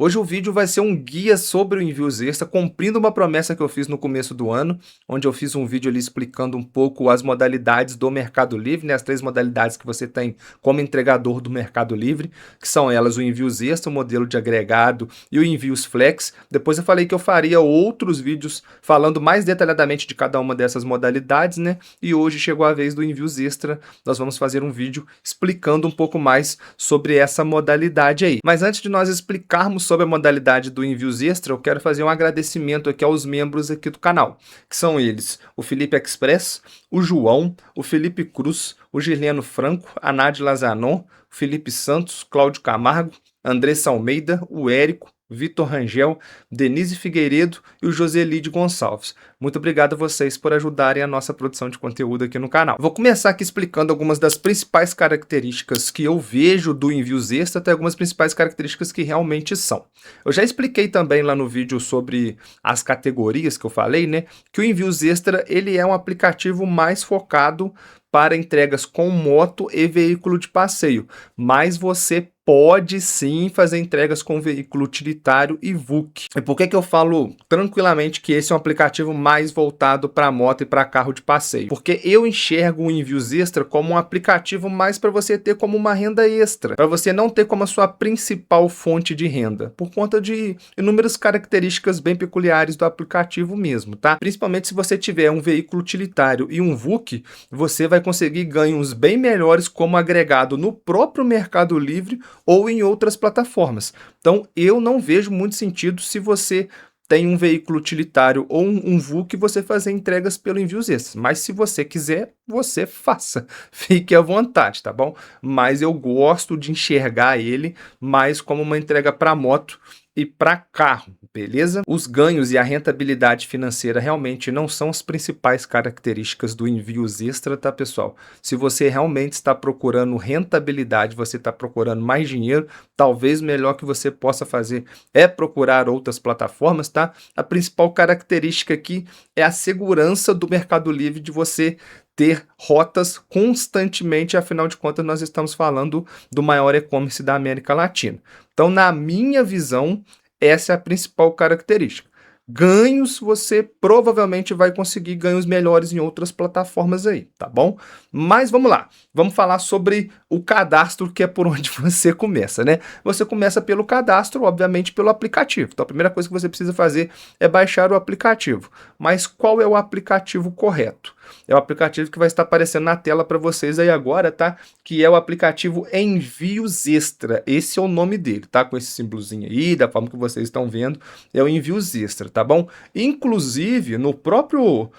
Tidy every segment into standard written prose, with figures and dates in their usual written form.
Hoje o vídeo vai ser um guia sobre o Envios Extra, cumprindo uma promessa que eu fiz no começo do ano, onde eu fiz um vídeo ali explicando um pouco as modalidades do Mercado Livre, né, as 3 modalidades que você tem como entregador do Mercado Livre, que são elas o Envios Extra, o modelo de agregado e o Envios Flex. Depois eu falei que eu faria outros vídeos falando mais detalhadamente de cada uma dessas modalidades, né? E hoje chegou a vez do Envios Extra, nós vamos fazer um vídeo explicando um pouco mais sobre essa modalidade aí. Mas antes de nós explicarmos sobre a modalidade do Envios Extra, eu quero fazer um agradecimento aqui aos membros aqui do canal, que são eles, o Felipe Express, o João, o Felipe Cruz, o Gileno Franco, a Nádia Zanon, o Felipe Santos, Cláudio Camargo, Andressa Almeida, o Érico, Vitor Rangel, Denise Figueiredo e o Joselide Gonçalves. Muito obrigado a vocês por ajudarem a nossa produção de conteúdo aqui no canal. Vou começar aqui explicando algumas das principais características que eu vejo do Envios Extra, até algumas principais características que realmente são. Eu já expliquei também lá no vídeo sobre as categorias que eu falei, né? Que o Envios Extra ele é um aplicativo mais focado para entregas com moto e veículo de passeio, mas você pode sim fazer entregas com veículo utilitário e VUC. E por que eu falo tranquilamente que esse é um aplicativo mais voltado para moto e para carro de passeio? Porque eu enxergo o Envios Extra como um aplicativo mais para você ter como uma renda extra, para você não ter como a sua principal fonte de renda, por conta de inúmeras características bem peculiares do aplicativo mesmo, tá? Principalmente se você tiver um veículo utilitário e um VUC, você vai conseguir ganhos bem melhores como agregado no próprio Mercado Livre ou em outras plataformas. Então, eu não vejo muito sentido se você tem um veículo utilitário ou um VUC você fazer entregas pelo Envios Extras. Mas se você quiser, você faça. Fique à vontade, tá bom? Mas eu gosto de enxergar ele mais como uma entrega para moto e para carro, beleza? Os ganhos e a rentabilidade financeira realmente não são as principais características do Envios Extra, tá, pessoal? Se você realmente está procurando rentabilidade, você está procurando mais dinheiro, talvez o melhor que você possa fazer é procurar outras plataformas, tá? A principal característica aqui é a segurança do Mercado Livre de você ter rotas constantemente, afinal de contas nós estamos falando do maior e-commerce da América Latina. Então, na minha visão, essa é a principal característica. Ganhos, você provavelmente vai conseguir ganhos melhores em outras plataformas aí, tá bom? Mas vamos lá, vamos falar sobre o cadastro, que é por onde você começa, né? Você começa pelo cadastro, obviamente pelo aplicativo. Então a primeira coisa que você precisa fazer é baixar o aplicativo. Mas qual é o aplicativo correto? É o aplicativo que vai estar aparecendo na tela para vocês aí agora, tá? Que é o aplicativo Envios Extra. Esse é o nome dele, tá? Com esse símbolozinho aí, da forma que vocês estão vendo, é o Envios Extra, tá bom? Inclusive, no próprio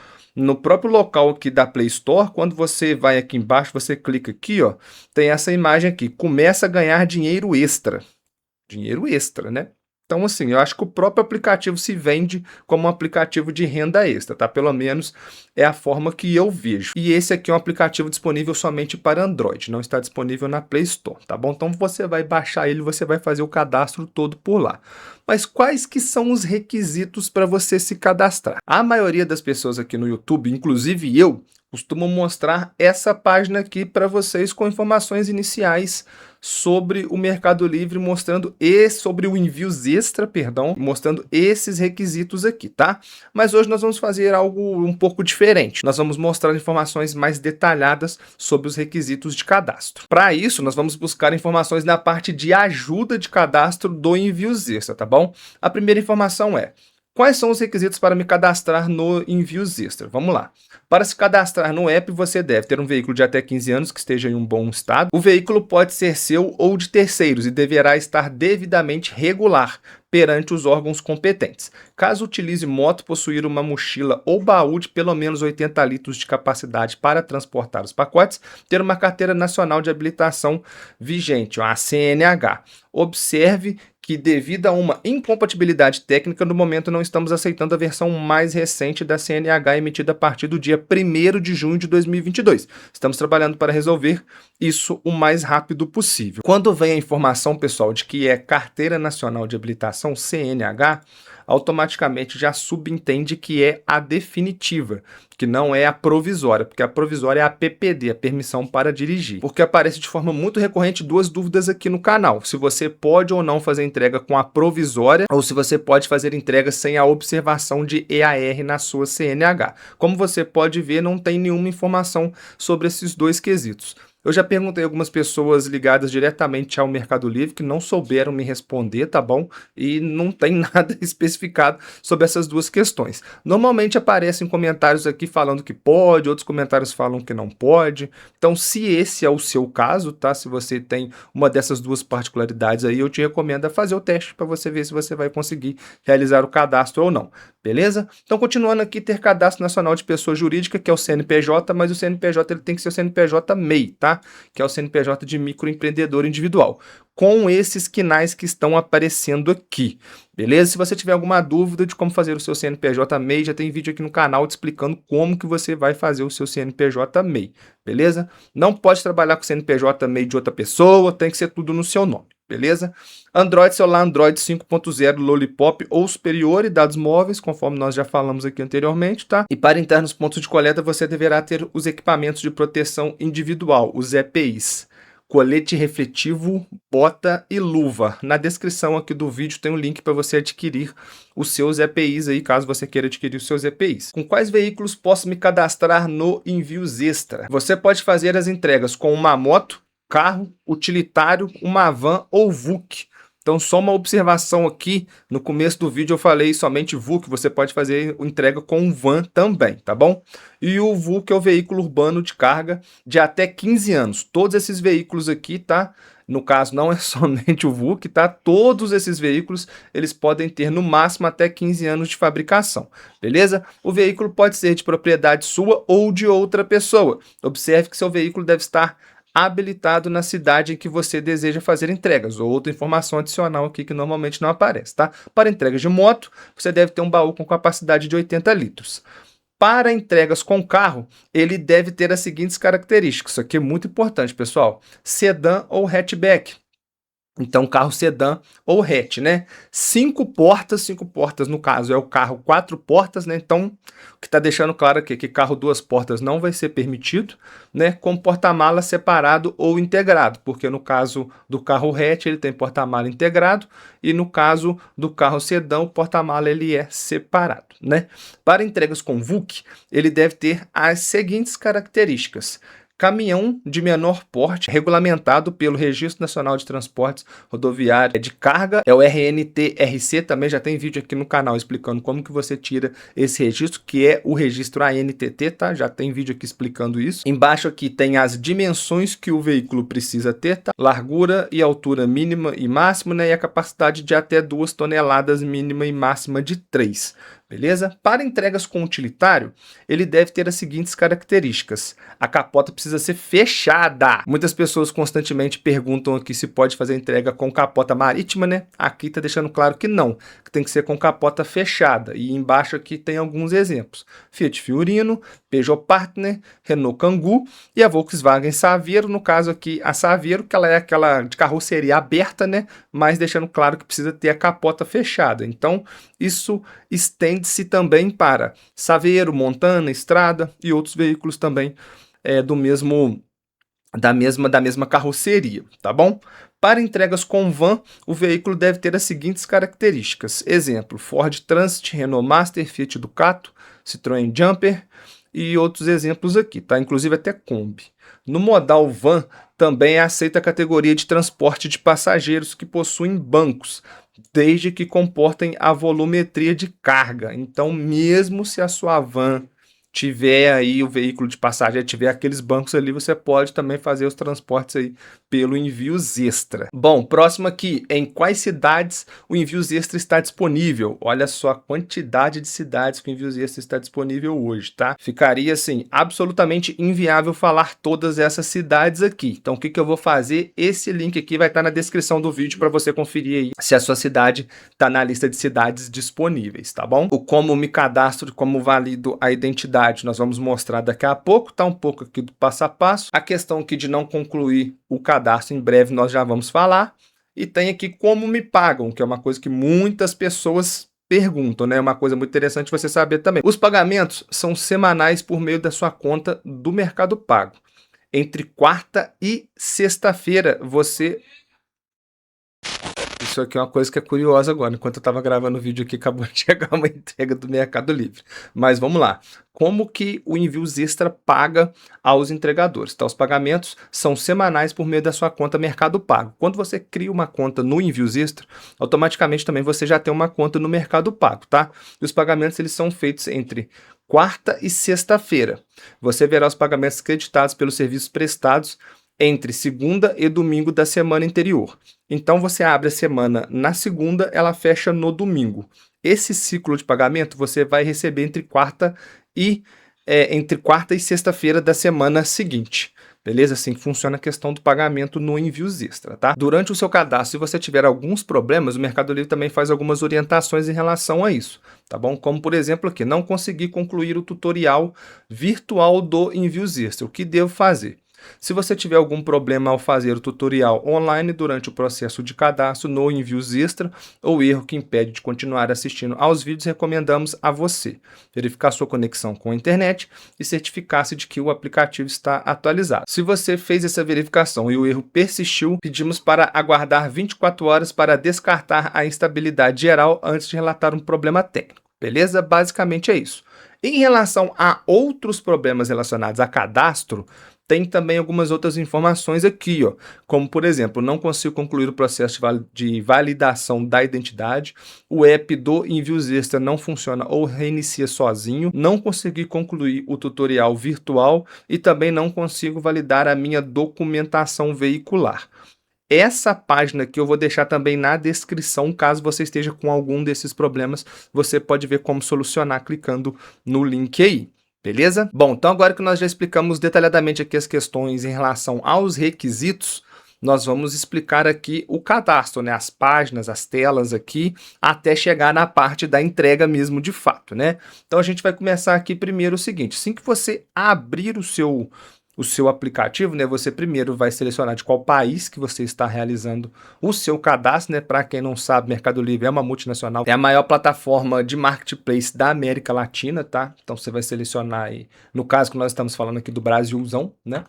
local aqui da Play Store, quando você vai aqui embaixo, você clica aqui, ó, tem essa imagem aqui, começa a ganhar dinheiro extra. Dinheiro extra, né? Então, assim, eu acho que o próprio aplicativo se vende como um aplicativo de renda extra, tá? Pelo menos é a forma que eu vejo. E esse aqui é um aplicativo disponível somente para Android, não está disponível na Play Store, tá bom? Então você vai baixar ele, você vai fazer o cadastro todo por lá. Mas quais que são os requisitos para você se cadastrar? A maioria das pessoas aqui no YouTube, inclusive eu, costumo mostrar essa página aqui para vocês com informações iniciais sobre o Mercado Livre, mostrando sobre o Envios Extra, perdão, mostrando esses requisitos aqui, tá? Mas hoje nós vamos fazer algo um pouco diferente. Nós vamos mostrar informações mais detalhadas sobre os requisitos de cadastro. Para isso, nós vamos buscar informações na parte de ajuda de cadastro do Envios Extra, tá bom? A primeira informação é: quais são os requisitos para me cadastrar no Envios Extra? Vamos lá. Para se cadastrar no app, você deve ter um veículo de até 15 anos que esteja em um bom estado. O veículo pode ser seu ou de terceiros e deverá estar devidamente regular perante os órgãos competentes. Caso utilize moto, possuir uma mochila ou baú de pelo menos 80 litros de capacidade para transportar os pacotes, ter uma carteira nacional de habilitação vigente, a CNH. Observe que, devido a uma incompatibilidade técnica, no momento não estamos aceitando a versão mais recente da CNH emitida a partir do dia 1º de junho de 2022. Estamos trabalhando para resolver isso o mais rápido possível. Quando vem a informação, pessoal, de que é Carteira Nacional de Habilitação, CNH, automaticamente já subentende que é a definitiva, que não é a provisória, porque a provisória é a PPD, a permissão para dirigir. Porque aparece de forma muito recorrente duas dúvidas aqui no canal: se você pode ou não fazer entrega com a provisória, ou se você pode fazer entrega sem a observação de EAR na sua CNH. Como você pode ver, não tem nenhuma informação sobre esses dois quesitos. Eu já perguntei a algumas pessoas ligadas diretamente ao Mercado Livre que não souberam me responder, tá bom? E não tem nada especificado sobre essas duas questões. Normalmente aparecem comentários aqui falando que pode, outros comentários falam que não pode. Então, se esse é o seu caso, tá? Se você tem uma dessas duas particularidades aí, eu te recomendo a fazer o teste para você ver se você vai conseguir realizar o cadastro ou não. Beleza? Então, continuando aqui, ter cadastro nacional de pessoa jurídica, que é o CNPJ, mas o CNPJ ele tem que ser o CNPJ MEI, tá? Que é o CNPJ de microempreendedor individual, com esses quinais que estão aparecendo aqui, beleza? Se você tiver alguma dúvida de como fazer o seu CNPJ MEI, já tem vídeo aqui no canal te explicando como que você vai fazer o seu CNPJ MEI, beleza? Não pode trabalhar com CNPJ MEI de outra pessoa, tem que ser tudo no seu nome, beleza? Android, celular Android 5.0 Lollipop ou superior e dados móveis, conforme nós já falamos aqui anteriormente, tá? E para entrar nos pontos de coleta, você deverá ter os equipamentos de proteção individual, os EPIs. Colete refletivo, bota e luva. Na descrição aqui do vídeo tem um link para você adquirir os seus EPIs aí, caso você queira adquirir os seus EPIs. Com quais veículos posso me cadastrar no Envios Extra? Você pode fazer as entregas com uma moto, carro, utilitário, uma van ou VUC. Então, só uma observação aqui, no começo do vídeo eu falei somente VUC, você pode fazer entrega com van também, tá bom? E o VUC é o veículo urbano de carga de até 15 anos. Todos esses veículos aqui, tá? No caso, não é somente o VUC, tá? Todos esses veículos, eles podem ter no máximo até 15 anos de fabricação, beleza? O veículo pode ser de propriedade sua ou de outra pessoa. Observe que seu veículo deve estar habilitado na cidade em que você deseja fazer entregas, ou outra informação adicional aqui que normalmente não aparece, tá? Para entregas de moto, você deve ter um baú com capacidade de 80 litros. Para entregas com carro, ele deve ter as seguintes características. Isso aqui é muito importante, pessoal: sedã ou hatchback. Então, carro sedã ou hatch, né? Cinco portas no caso é o carro 4 portas, né? Então, o que está deixando claro aqui é que carro 2 portas não vai ser permitido, né? Com porta-mala separado ou integrado, porque no caso do carro hatch ele tem porta-mala integrado e no caso do carro sedã o porta-mala ele é separado, né? Para entregas com VUC, ele deve ter as seguintes características: caminhão de menor porte, regulamentado pelo Registro Nacional de Transportes Rodoviário de Carga, é o RNTRC, também já tem vídeo aqui no canal explicando como que você tira esse registro, que é o registro ANTT, tá? Já tem vídeo aqui explicando isso. Embaixo aqui tem as dimensões que o veículo precisa ter, tá? Largura e altura mínima e máxima, né? E a capacidade de até 2 toneladas mínima e máxima de 3. Beleza? Para entregas com utilitário, ele deve ter as seguintes características: a capota precisa ser fechada. Muitas pessoas constantemente perguntam aqui se pode fazer entrega com capota marítima, né? Aqui está deixando claro que não, que tem que ser com capota fechada. E embaixo aqui tem alguns exemplos: Fiat Fiorino, Peugeot Partner, Renault Kangoo e a Volkswagen Saveiro. No caso aqui, a Saveiro, que ela é aquela de carroceria aberta, né? Mas deixando claro que precisa ter a capota fechada. Então, isso estende-se também para Saveiro, Montana, Estrada e outros veículos também da mesma carroceria, tá bom? Para entregas com van, o veículo deve ter as seguintes características: exemplo, Ford Transit, Renault Master, Fiat Ducato, Citroën Jumper e outros exemplos aqui, tá? Inclusive até Kombi. No modal van, também é aceita a categoria de transporte de passageiros que possuem bancos, desde que comportem a volumetria de carga. Então, mesmo se a sua van tiver aí o veículo de passageiro, tiver aqueles bancos ali, você pode também fazer os transportes aí pelo Envios Extra. Bom, próximo aqui: em quais cidades o Envios Extra está disponível? Olha só a quantidade de cidades que o Envios Extra está disponível hoje, tá? Ficaria assim absolutamente inviável falar todas essas cidades aqui. Então, o que que eu vou fazer? Esse link aqui vai estar na descrição do vídeo para você conferir aí se a sua cidade está na lista de cidades disponíveis, tá bom? O como me cadastro, como valido a identidade, nós vamos mostrar daqui a pouco, tá? Um pouco aqui do passo a passo. A questão aqui de não concluir o cadastro em breve nós já vamos falar. E tem aqui como me pagam, que é uma coisa que muitas pessoas perguntam, né? Uma coisa muito interessante você saber também. Os pagamentos são semanais por meio da sua conta do Mercado Pago. Entre quarta e sexta-feira você... Isso aqui é uma coisa que é curiosa agora. Enquanto eu estava gravando o vídeo aqui, acabou de chegar uma entrega do Mercado Livre. Mas vamos lá. Como que o Envios Extra paga aos entregadores? Então, os pagamentos são semanais por meio da sua conta Mercado Pago. Quando você cria uma conta no Envios Extra, automaticamente também você já tem uma conta no Mercado Pago, tá? E os pagamentos eles são feitos entre quarta e sexta-feira. Você verá os pagamentos creditados pelos serviços prestados entre segunda e domingo da semana anterior. Então você abre a semana na segunda, ela fecha no domingo. Esse ciclo de pagamento você vai receber entre quarta e sexta-feira da semana seguinte. Beleza? Assim que funciona a questão do pagamento no Envios Extra, tá? Durante o seu cadastro, se você tiver alguns problemas, o Mercado Livre também faz algumas orientações em relação a isso, tá bom? Como, por exemplo, aqui, não consegui concluir o tutorial virtual do Envios Extra. O que devo fazer? Se você tiver algum problema ao fazer o tutorial online durante o processo de cadastro no Envios Extra ou erro que impede de continuar assistindo aos vídeos, recomendamos a você verificar sua conexão com a internet e certificar-se de que o aplicativo está atualizado. Se você fez essa verificação e o erro persistiu, pedimos para aguardar 24 horas para descartar a instabilidade geral antes de relatar um problema técnico. Beleza? Basicamente é isso. Em relação a outros problemas relacionados a cadastro, tem também algumas outras informações aqui, ó, como por exemplo, não consigo concluir o processo de validação da identidade, o app do Envios Extra não funciona ou reinicia sozinho, não consegui concluir o tutorial virtual e também não consigo validar a minha documentação veicular. Essa página aqui eu vou deixar também na descrição, caso você esteja com algum desses problemas, você pode ver como solucionar clicando no link aí. Beleza? Bom, então agora que nós já explicamos detalhadamente aqui as questões em relação aos requisitos, nós vamos explicar aqui o cadastro, né? As páginas, as telas aqui, até chegar na parte da entrega mesmo de fato, né? Então a gente vai começar aqui primeiro o seguinte, assim que você abrir o seu aplicativo, né, você primeiro vai selecionar de qual país que você está realizando o seu cadastro, né? Para quem não sabe, Mercado Livre é uma multinacional, é a maior plataforma de marketplace da América Latina, tá? Então você vai selecionar aí, no caso que nós estamos falando aqui do Brasilzão, né?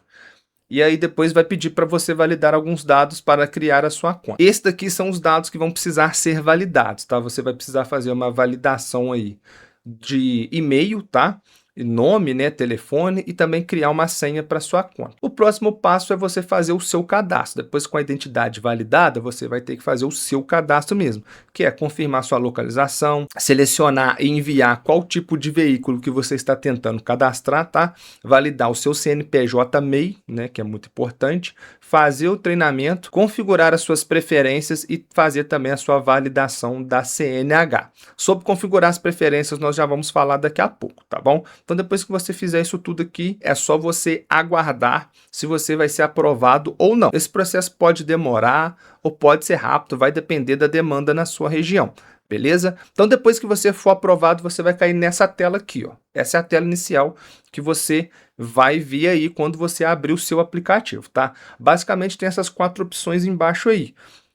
E aí depois vai pedir para você validar alguns dados para criar a sua conta. Estes daqui são os dados que vão precisar ser validados, tá? Você vai precisar fazer uma validação aí de e-mail, tá? Nome, né, telefone e também criar uma senha para sua conta. O próximo passo é você fazer o seu cadastro. Depois, com a identidade validada, você vai ter que fazer o seu cadastro mesmo, que é confirmar sua localização, selecionar e enviar qual tipo de veículo que você está tentando cadastrar, tá? Validar o seu CNPJ MEI, né, que é muito importante, fazer o treinamento, configurar as suas preferências e fazer também a sua validação da CNH. Sobre configurar as preferências, nós já vamos falar daqui a pouco, tá bom? Então, depois que você fizer isso tudo aqui, é só você aguardar se você vai ser aprovado ou não. Esse processo pode demorar ou pode ser rápido, vai depender da demanda na sua região, beleza? Então, depois que você for aprovado, você vai cair nessa tela aqui, ó. Essa é a tela inicial que você vai ver aí quando você abrir o seu aplicativo, tá? Basicamente, tem essas 4 opções embaixo aí.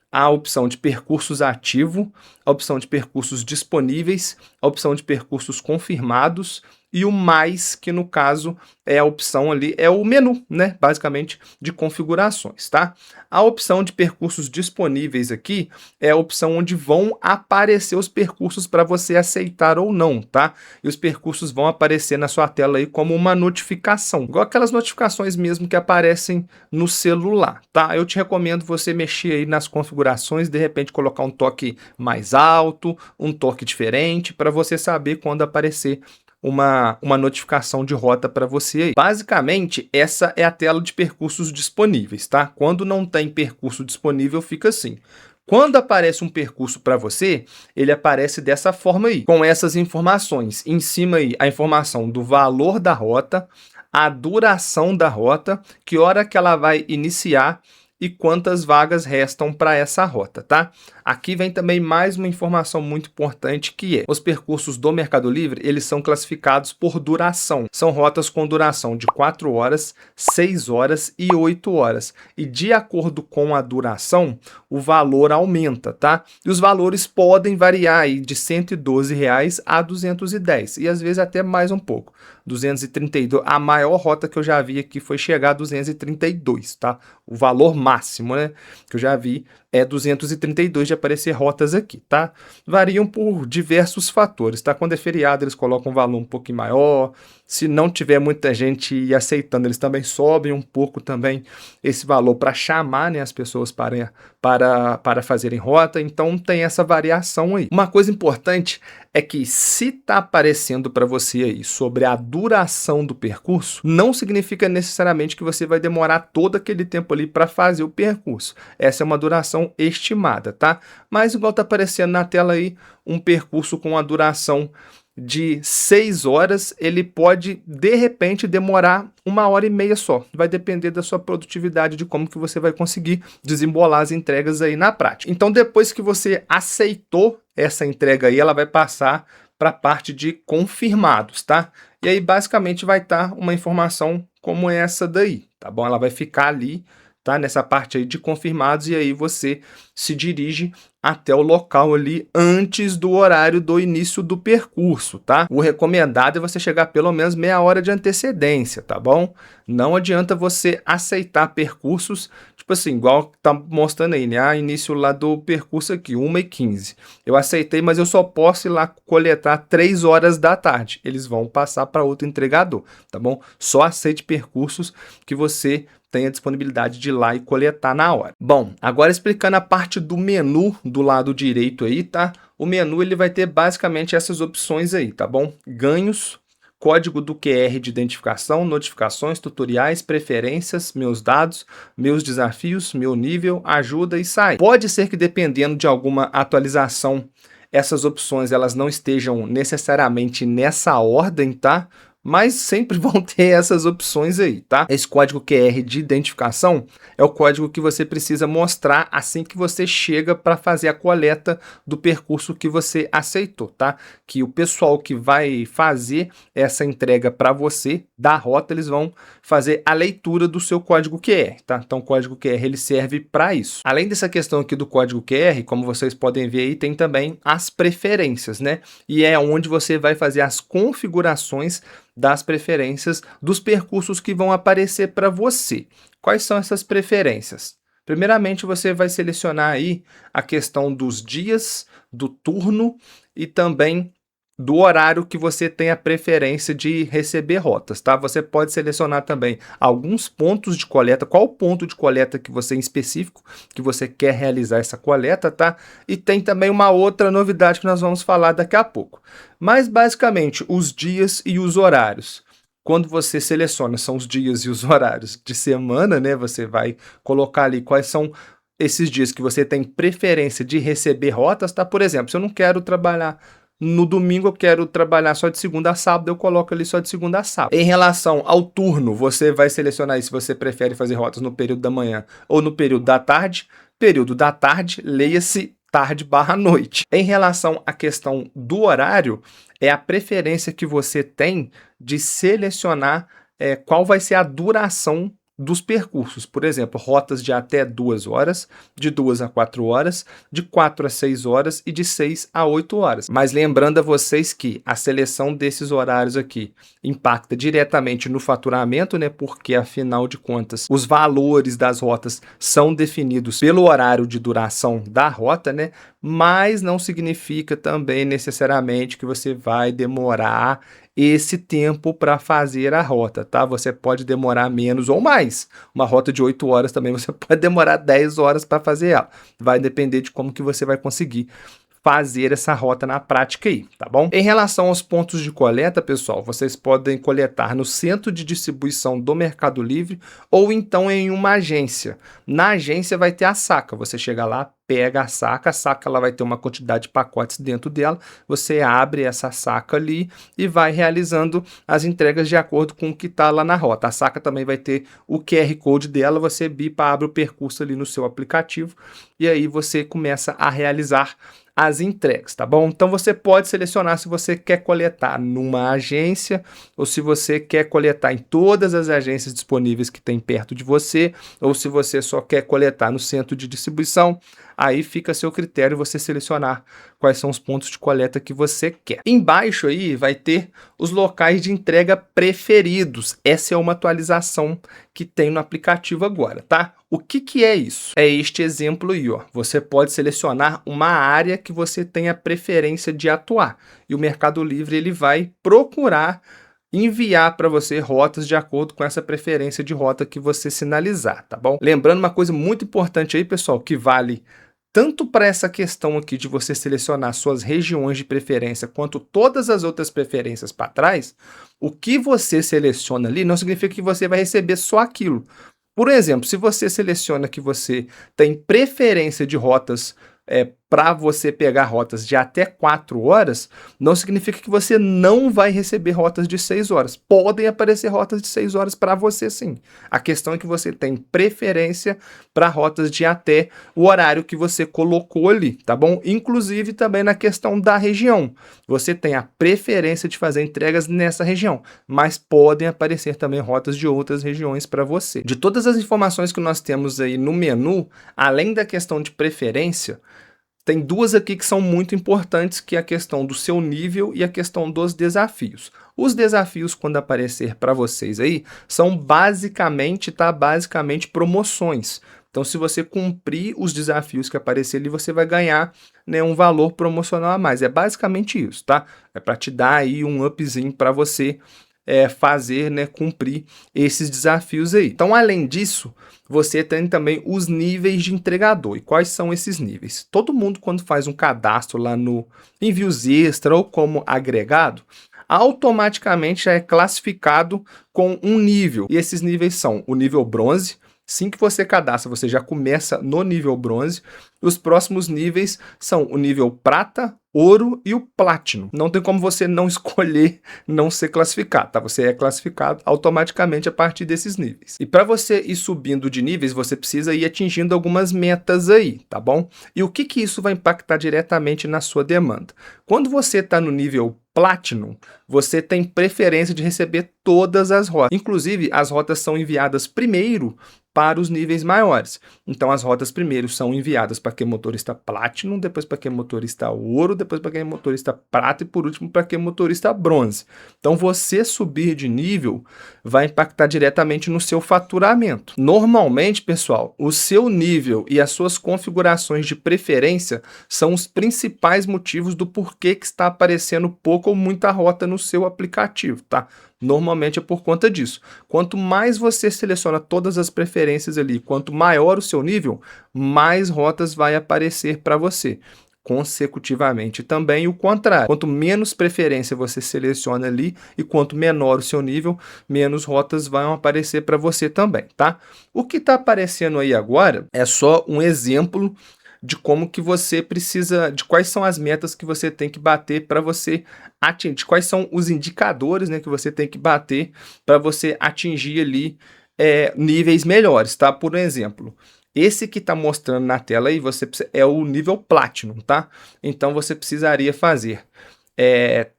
A opção de percursos ativo, a opção de percursos disponíveis, a opção de percursos confirmados e o mais, que no caso é a opção ali, é o menu, né, basicamente, de configurações, tá? A opção de percursos disponíveis aqui é a opção onde vão aparecer os percursos para você aceitar ou não, tá? E os percursos vão aparecer na sua tela aí como uma notificação, igual aquelas notificações mesmo que aparecem no celular, tá? Eu te recomendo você mexer aí nas configurações, de repente colocar um toque mais alto, um toque diferente, para você saber quando aparecer uma notificação de rota para você aí. Basicamente, essa é a tela de percursos disponíveis, tá? Quando não tem percurso disponível, fica assim. Quando aparece um percurso para você, ele aparece dessa forma aí, com essas informações. Em cima aí, a informação do valor da rota, a duração da rota, que hora que ela vai iniciar e quantas vagas restam para essa rota, tá? Aqui vem também mais uma informação muito importante, que é: os percursos do Mercado Livre, eles são classificados por duração. São rotas com duração de 4 horas, 6 horas e 8 horas. E de acordo com a duração, o valor aumenta, tá? E os valores podem variar aí de R$ 112 a 210, e às vezes até mais um pouco. 232, a maior rota que eu já vi aqui foi chegar a 232, tá? O valor máximo, né, que eu já vi é 232 de aparecer rotas aqui, tá? Variam por diversos fatores, tá? Quando é feriado, eles colocam um valor um pouquinho maior. Se não tiver muita gente aceitando, eles também sobem um pouco também esse valor para chamar, né, as pessoas para fazerem rota. Então tem essa variação aí. Uma coisa importante é que, se tá aparecendo para você aí sobre a duração do percurso, não significa necessariamente que você vai demorar todo aquele tempo ali para fazer o percurso. Essa é uma duração estimada, tá? Mas igual tá aparecendo na tela aí, um percurso com a duração de 6 horas, ele pode, de repente, demorar 1h30 só. Vai depender da sua produtividade, de como que você vai conseguir desembolar as entregas aí na prática. Então, depois que você aceitou essa entrega aí, ela vai passar para a parte de confirmados, tá? E aí, basicamente, vai estar uma informação como essa daí, tá bom? Ela vai ficar ali, tá? Nessa parte aí de confirmados, e aí você se dirige até o local ali antes do horário do início do percurso, tá? O recomendado é você chegar pelo menos meia hora de antecedência, tá bom? Não adianta você aceitar percursos, tipo assim, igual tá mostrando aí, né? Início lá do percurso aqui, 1h15. Eu aceitei, mas eu só posso ir lá coletar 3 horas da tarde. Eles vão passar para outro entregador, tá bom? Só aceite percursos que você tem a disponibilidade de ir lá e coletar na hora. Bom, agora explicando a parte do menu do lado direito aí, tá? O menu, ele vai ter basicamente essas opções aí, tá bom? Ganhos, código do QR de identificação, notificações, tutoriais, preferências, meus dados, meus desafios, meu nível, ajuda e sai. Pode ser que, dependendo de alguma atualização, essas opções elas não estejam necessariamente nessa ordem, tá? Mas sempre vão ter essas opções aí, tá? Esse código QR de identificação é o código que você precisa mostrar assim que você chega para fazer a coleta do percurso que você aceitou, tá? Que o pessoal que vai fazer essa entrega para você da rota, eles vão fazer a leitura do seu código QR, tá? Então o código QR ele serve para isso. Além dessa questão aqui do código QR, como vocês podem ver aí, tem também as preferências, né? E é onde você vai fazer as configurações das preferências dos percursos que vão aparecer para você. Quais são essas preferências? Primeiramente, você vai selecionar aí a questão dos dias, do turno e também do horário que você tem a preferência de receber rotas, tá? Você pode selecionar também alguns pontos de coleta, qual ponto de coleta que você em específico, que você quer realizar essa coleta, tá? E tem também uma outra novidade que nós vamos falar daqui a pouco. Mas basicamente, os dias e os horários. Quando você seleciona, são os dias e os horários de semana, né? Você vai colocar ali quais são esses dias que você tem preferência de receber rotas, tá? Por exemplo, se eu não quero trabalhar no domingo, eu quero trabalhar só de segunda a sábado, eu coloco ali só de segunda a sábado. Em relação ao turno, você vai selecionar aí se você prefere fazer rotas no período da manhã ou no período da tarde. Período da tarde, leia-se tarde/noite. Em relação à questão do horário, é a preferência que você tem de selecionar qual vai ser a duração dos percursos. Por exemplo, rotas de até 2 horas, de 2 a 4 horas, de 4 a 6 horas e de 6 a 8 horas. Mas lembrando a vocês que a seleção desses horários aqui impacta diretamente no faturamento, né? Porque, afinal de contas, os valores das rotas são definidos pelo horário de duração da rota, né? Mas não significa também necessariamente que você vai demorar esse tempo para fazer a rota, tá? Você pode demorar menos ou mais. Uma rota de 8 horas também você pode demorar 10 horas para fazer ela. Vai depender de como que você vai conseguir fazer essa rota na prática aí, tá bom? Em relação aos pontos de coleta, pessoal, vocês podem coletar no centro de distribuição do Mercado Livre ou então em uma agência. Na agência vai ter a saca, você chega lá, pega a saca ela vai ter uma quantidade de pacotes dentro dela, você abre essa saca ali e vai realizando as entregas de acordo com o que está lá na rota. A saca também vai ter o QR Code dela, você bipa, abre o percurso ali no seu aplicativo e aí você começa a realizar as entregas, tá bom? Então você pode selecionar se você quer coletar numa agência ou se você quer coletar em todas as agências disponíveis que tem perto de você, ou se você só quer coletar no centro de distribuição. Aí fica a seu critério você selecionar quais são os pontos de coleta que você quer. Embaixo aí vai ter os locais de entrega preferidos. Essa é uma atualização que tem no aplicativo agora, tá? O que é isso? É este exemplo aí, ó. Você pode selecionar uma área que você tenha preferência de atuar. E o Mercado Livre ele vai procurar enviar para você rotas de acordo com essa preferência de rota que você sinalizar, tá bom? Lembrando uma coisa muito importante aí, pessoal, que vale tanto para essa questão aqui de você selecionar suas regiões de preferência, quanto todas as outras preferências para trás, o que você seleciona ali não significa que você vai receber só aquilo. Por exemplo, se você seleciona que você tem preferência de rotas para você pegar rotas de até 4 horas, não significa que você não vai receber rotas de 6 horas. Podem aparecer rotas de 6 horas para você sim. A questão é que você tem preferência para rotas de até o horário que você colocou ali, tá bom? Inclusive também na questão da região. Você tem a preferência de fazer entregas nessa região, mas podem aparecer também rotas de outras regiões para você. De todas as informações que nós temos aí no menu, além da questão de preferência, tem duas aqui que são muito importantes, que é a questão do seu nível e a questão dos desafios. Os desafios, quando aparecer para vocês aí, são basicamente promoções. Então, se você cumprir os desafios que aparecer ali, você vai ganhar, né, um valor promocional a mais. É basicamente isso, tá? É para te dar aí um upzinho para você fazer, né, cumprir esses desafios aí. Então, além disso, você tem também os níveis de entregador. E quais são esses níveis? Todo mundo, quando faz um cadastro lá no Envios Extra ou como agregado, automaticamente já é classificado com um nível. E esses níveis são o nível bronze. Assim que você cadastra, você já começa no nível bronze. Os próximos níveis são o nível prata, ouro e o platino. Não tem como você não escolher não ser classificado, tá? Você é classificado automaticamente a partir desses níveis. E para você ir subindo de níveis, você precisa ir atingindo algumas metas aí, tá bom? E o que isso vai impactar diretamente na sua demanda? Quando você está no nível Platinum, você tem preferência de receber todas as rotas. Inclusive, as rotas são enviadas primeiro para os níveis maiores. Então, as rotas primeiro são enviadas para quem é motorista Platinum, depois para quem é motorista ouro, depois para quem é motorista prata e, por último, para quem é motorista bronze. Então, você subir de nível vai impactar diretamente no seu faturamento. Normalmente, pessoal, o seu nível e as suas configurações de preferência são os principais motivos do porquê que está aparecendo pouco ou muita rota no seu aplicativo, tá? Normalmente é por conta disso. Quanto mais você seleciona todas as preferências ali, quanto maior o seu nível, mais rotas vai aparecer para você. Consecutivamente também o contrário. Quanto menos preferência você seleciona ali e quanto menor o seu nível, menos rotas vão aparecer para você também, tá? O que está aparecendo aí agora é só um exemplo de como que você precisa, de quais são as metas que você tem que bater para você atingir, quais são os indicadores, né, que você tem que bater para você atingir ali níveis melhores, tá? Por exemplo, esse que está mostrando na tela aí, é o nível Platinum, tá? Então você precisaria fazer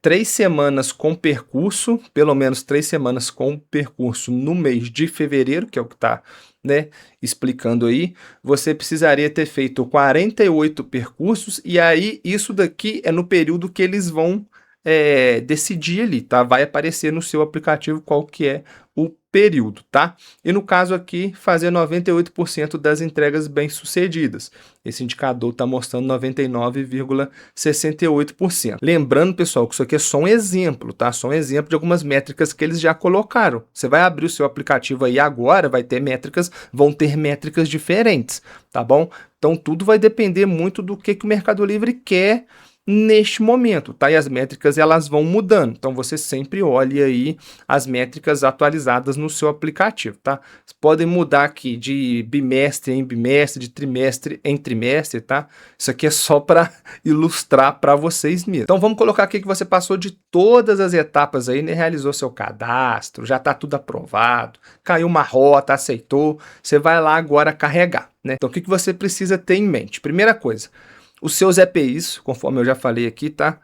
3 semanas com percurso, pelo menos 3 semanas com percurso no mês de fevereiro, que é o que está, né, explicando aí. Você precisaria ter feito 48 percursos, e aí isso daqui é no período que eles vão decidir ali, tá? Vai aparecer no seu aplicativo qual que é o período, tá? E no caso aqui, fazer 98% das entregas bem-sucedidas. Esse indicador está mostrando 99,68%. Lembrando, pessoal, que isso aqui é só um exemplo, tá? Só um exemplo de algumas métricas que eles já colocaram. Você vai abrir o seu aplicativo aí agora, vão ter métricas diferentes, tá bom? Então tudo vai depender muito do que o Mercado Livre quer neste momento, tá? E as métricas elas vão mudando, então você sempre olhe aí as métricas atualizadas no seu aplicativo, tá? Podem mudar aqui de bimestre em bimestre, de trimestre em trimestre, tá? Isso aqui é só para ilustrar para vocês mesmos. Então vamos colocar aqui que você passou de todas as etapas aí, né? Realizou seu cadastro, já tá tudo aprovado, caiu uma rota, aceitou, você vai lá agora carregar, né? Então o que você precisa ter em mente? Primeira coisa, os seus EPIs, conforme eu já falei aqui, tá?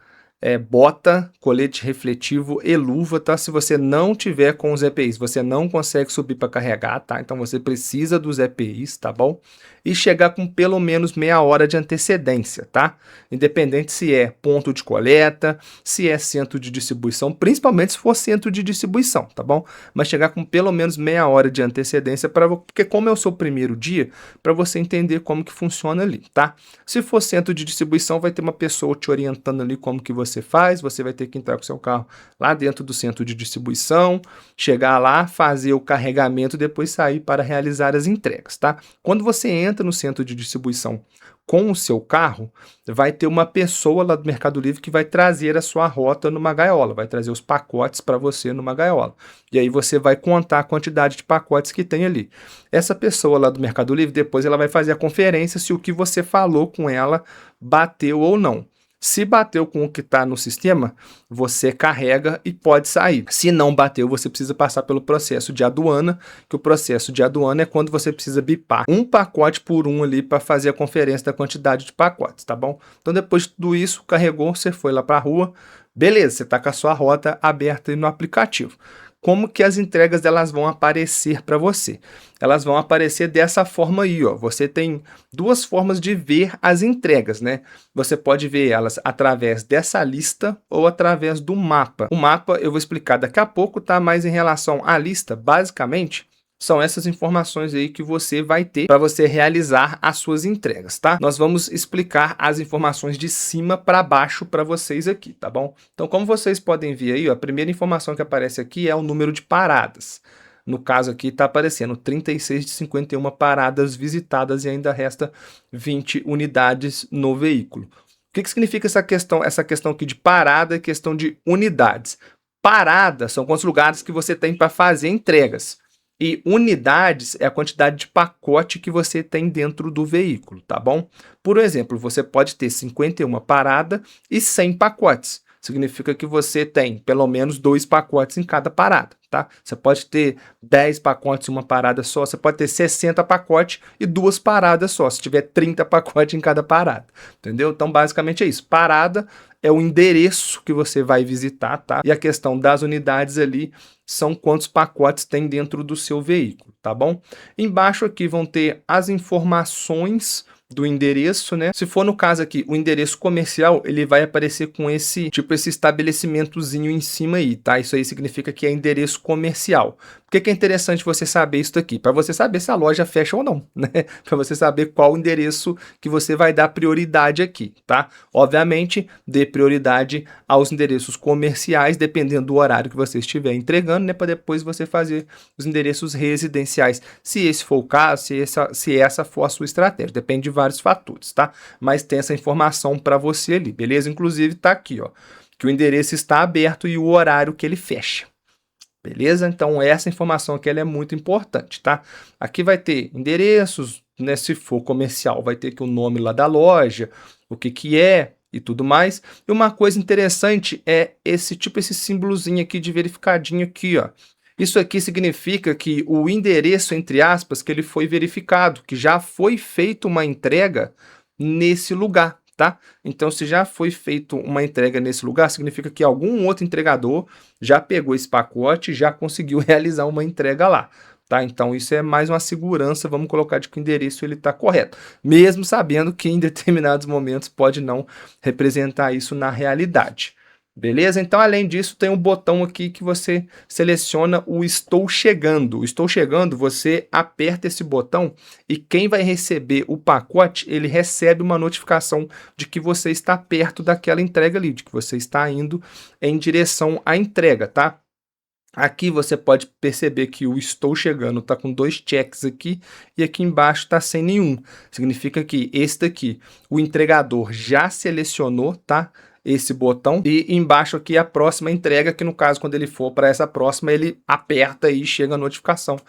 Bota, colete refletivo e luva, tá? Se você não tiver com os EPIs, você não consegue subir para carregar, tá? Então você precisa dos EPIs, tá bom? E chegar com pelo menos meia hora de antecedência, tá? Independente se é ponto de coleta, se é centro de distribuição, principalmente se for centro de distribuição, tá bom? Mas chegar com pelo menos meia hora de antecedência, porque como é o seu primeiro dia, para você entender como que funciona ali, tá? Se for centro de distribuição, vai ter uma pessoa te orientando ali como que você faz, você vai ter que entrar com seu carro lá dentro do centro de distribuição, chegar lá, fazer o carregamento, depois sair para realizar as entregas, tá? Quando você entra no centro de distribuição com o seu carro, vai ter uma pessoa lá do Mercado Livre que vai trazer a sua rota numa gaiola, vai trazer os pacotes para você numa gaiola. E aí você vai contar a quantidade de pacotes que tem ali. Essa pessoa lá do Mercado Livre, depois ela vai fazer a conferência se o que você falou com ela bateu ou não. Se bateu com o que está no sistema, você carrega e pode sair. Se não bateu, você precisa passar pelo processo de aduana, que o processo de aduana é quando você precisa bipar um pacote por um ali para fazer a conferência da quantidade de pacotes, tá bom? Então depois de tudo isso, carregou, você foi lá para a rua, beleza, você está com a sua rota aberta aí no aplicativo. Como que as entregas elas vão aparecer para você? Elas vão aparecer dessa forma aí, ó. Você tem duas formas de ver as entregas, né? Você pode ver elas através dessa lista ou através do mapa. O mapa eu vou explicar daqui a pouco, tá? Mas em relação à lista, basicamente, são essas informações aí que você vai ter para você realizar as suas entregas, tá? Nós vamos explicar as informações de cima para baixo para vocês aqui, tá bom? Então, como vocês podem ver aí, ó, a primeira informação que aparece aqui é o número de paradas. No caso aqui está aparecendo 36 de 51 paradas visitadas e ainda resta 20 unidades no veículo. O que significa essa questão aqui de parada e questão de unidades? Parada são quantos lugares que você tem para fazer entregas. E unidades é a quantidade de pacote que você tem dentro do veículo, tá bom? Por exemplo, você pode ter 51 paradas e 100 pacotes. Significa que você tem pelo menos 2 pacotes em cada parada, tá? Você pode ter 10 pacotes em uma parada só, você pode ter 60 pacotes e 2 paradas só, se tiver 30 pacotes em cada parada, entendeu? Então, basicamente é isso. Parada é o endereço que você vai visitar, tá? E a questão das unidades ali são quantos pacotes tem dentro do seu veículo, tá bom? Embaixo aqui vão ter as informações do endereço, né? Se for no caso aqui, o endereço comercial, ele vai aparecer com esse estabelecimentozinho em cima aí, tá? Isso aí significa que é endereço comercial. Por que é interessante você saber isso aqui? Para você saber se a loja fecha ou não, né? Para você saber qual endereço que você vai dar prioridade aqui, tá? Obviamente, dê prioridade aos endereços comerciais, dependendo do horário que você estiver entregando, né? Para depois você fazer os endereços residenciais, se esse for o caso, se essa for a sua estratégia. Depende de vários fatores, tá? Mas tem essa informação para você ali, beleza? Inclusive tá aqui, ó, que o endereço está aberto e o horário que ele fecha. Beleza? Então essa informação aqui ela é muito importante, tá? Aqui vai ter endereços, né? Se for comercial, vai ter aqui o nome lá da loja, o que é e tudo mais. E uma coisa interessante é esse símbolozinho aqui de verificadinho aqui, ó. Isso aqui significa que o endereço, entre aspas, que ele foi verificado, que já foi feita uma entrega nesse lugar, tá? Então, se já foi feita uma entrega nesse lugar, significa que algum outro entregador já pegou esse pacote, já conseguiu realizar uma entrega lá, tá? Então, isso é mais uma segurança, vamos colocar de que o endereço ele está correto, mesmo sabendo que em determinados momentos pode não representar isso na realidade. Beleza? Então, além disso, tem um botão aqui que você seleciona o Estou Chegando. O Estou Chegando, você aperta esse botão e quem vai receber o pacote, ele recebe uma notificação de que você está perto daquela entrega ali, de que você está indo em direção à entrega, tá? Aqui você pode perceber que o Estou Chegando está com 2 checks aqui e aqui embaixo está sem nenhum. Significa que esse daqui, o entregador já selecionou, tá? Esse botão e embaixo aqui a próxima entrega, que no caso quando ele for para essa próxima ele aperta e chega a notificação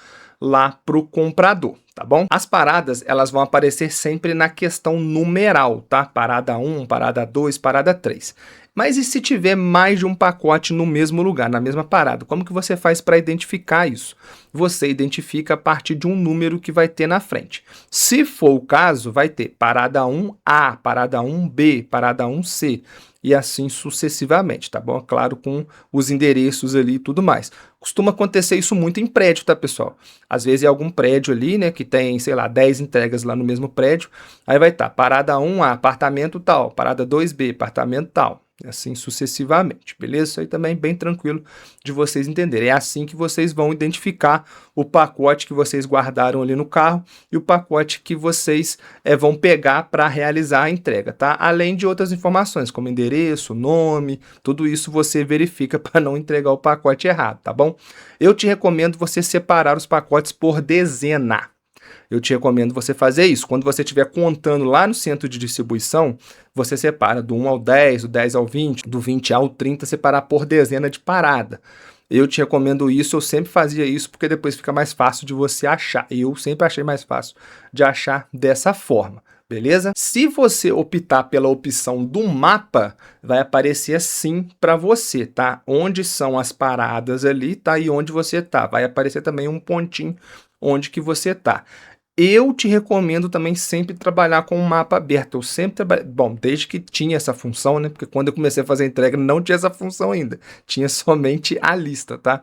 lá para o comprador, tá bom? As paradas elas vão aparecer sempre na questão numeral, tá? Parada 1, parada 2, parada 3. Mas e se tiver mais de um pacote no mesmo lugar, na mesma parada? Como que você faz para identificar isso? Você identifica a partir de um número que vai ter na frente. Se for o caso, vai ter parada 1A, parada 1B, parada 1C e assim sucessivamente, tá bom? Claro, com os endereços ali e tudo mais. Costuma acontecer isso muito em prédio, tá, pessoal? Às vezes é algum prédio ali, né, que tem, sei lá, 10 entregas lá no mesmo prédio, aí vai estar parada 1A, apartamento tal, parada 2B, apartamento tal. Assim sucessivamente, beleza? Isso aí também é bem tranquilo de vocês entenderem. É assim que vocês vão identificar o pacote que vocês guardaram ali no carro e o pacote que vocês vão pegar para realizar a entrega, tá? Além de outras informações, como endereço, nome, tudo isso você verifica para não entregar o pacote errado, tá bom? Eu te recomendo você separar os pacotes por dezena. Eu te recomendo você fazer isso. Quando você estiver contando lá no centro de distribuição, você separa do 1 ao 10, do 10 ao 20, do 20 ao 30, separar por dezena de parada. Eu te recomendo isso, eu sempre fazia isso, porque depois fica mais fácil de você achar. Eu sempre achei mais fácil de achar dessa forma. Beleza? Se você optar pela opção do mapa, vai aparecer assim para você, tá? Onde são as paradas ali, tá? E onde você tá. Vai aparecer também um pontinho onde que você tá. Eu te recomendo também sempre trabalhar com um mapa aberto. Eu sempre trabalhei, bom, desde que tinha essa função, né? Porque quando eu comecei a fazer entrega não tinha essa função ainda. Tinha somente a lista, tá?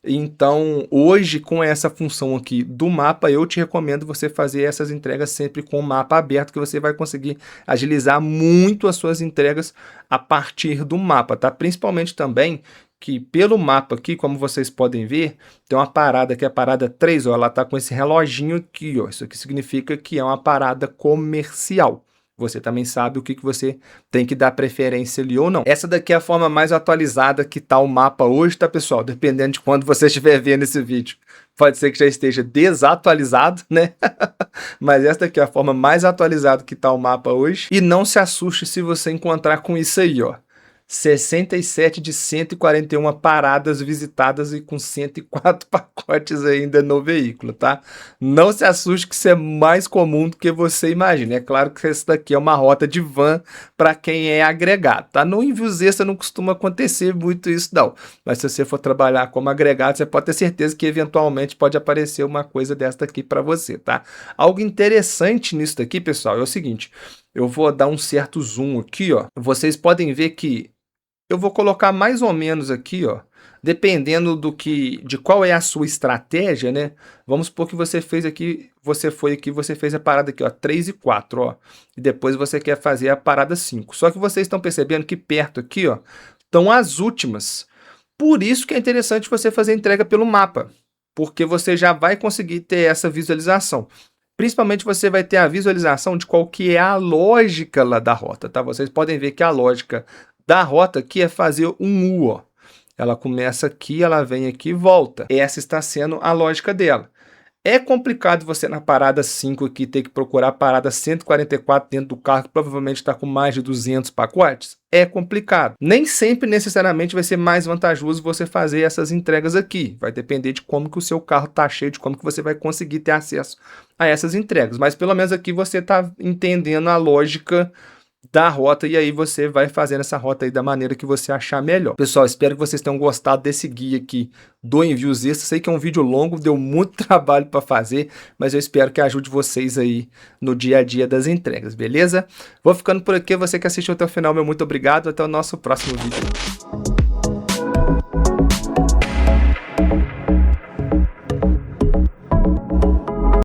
Então, hoje, com essa função aqui do mapa, eu te recomendo você fazer essas entregas sempre com o mapa aberto, que você vai conseguir agilizar muito as suas entregas a partir do mapa, tá? Principalmente também que pelo mapa aqui, como vocês podem ver, tem uma parada que é a parada 3, ó, ela tá com esse reloginho aqui, ó. Isso aqui significa que é uma parada comercial. Você também sabe o que você tem que dar preferência ali ou não. Essa daqui é a forma mais atualizada que tá o mapa hoje, tá, pessoal? Dependendo de quando você estiver vendo esse vídeo. Pode ser que já esteja desatualizado, né? Mas essa daqui é a forma mais atualizada que tá o mapa hoje. E não se assuste se você encontrar com isso aí, ó. 67 de 141 paradas visitadas e com 104 pacotes ainda no veículo, tá? Não se assuste que isso é mais comum do que você imagina. É claro que essa daqui é uma rota de van para quem é agregado, tá? No Envios Extra não costuma acontecer muito isso, não. Mas se você for trabalhar como agregado, você pode ter certeza que eventualmente pode aparecer uma coisa dessa aqui para você, tá? Algo interessante nisso daqui, pessoal, é o seguinte. Eu vou dar um certo zoom aqui, ó. Vocês podem ver que eu vou colocar mais ou menos aqui, ó, dependendo de qual é a sua estratégia, né? Vamos supor que você fez aqui, você fez a parada aqui, ó, 3 e 4, ó, e depois você quer fazer a parada 5. Só que vocês estão percebendo que perto aqui, ó, estão as últimas. Por isso que é interessante você fazer a entrega pelo mapa, porque você já vai conseguir ter essa visualização. Principalmente você vai ter a visualização de qual que é a lógica lá da rota, tá? Vocês podem ver que a lógica da rota aqui é fazer um U, ó. Ela começa aqui, ela vem aqui e volta. Essa está sendo a lógica dela. É complicado você na parada 5 aqui ter que procurar a parada 144 dentro do carro, que provavelmente está com mais de 200 pacotes? É complicado. Nem sempre necessariamente vai ser mais vantajoso você fazer essas entregas aqui. Vai depender de como que o seu carro está cheio, de como que você vai conseguir ter acesso a essas entregas. Mas pelo menos aqui você está entendendo a lógica da rota e aí você vai fazendo essa rota aí da maneira que você achar melhor. Pessoal, espero que vocês tenham gostado desse guia aqui do Envios Extra. Sei que é um vídeo longo, deu muito trabalho para fazer, mas eu espero que ajude vocês aí no dia a dia das entregas, beleza? Vou ficando por aqui, você que assistiu até o final, meu muito obrigado, até o nosso próximo vídeo.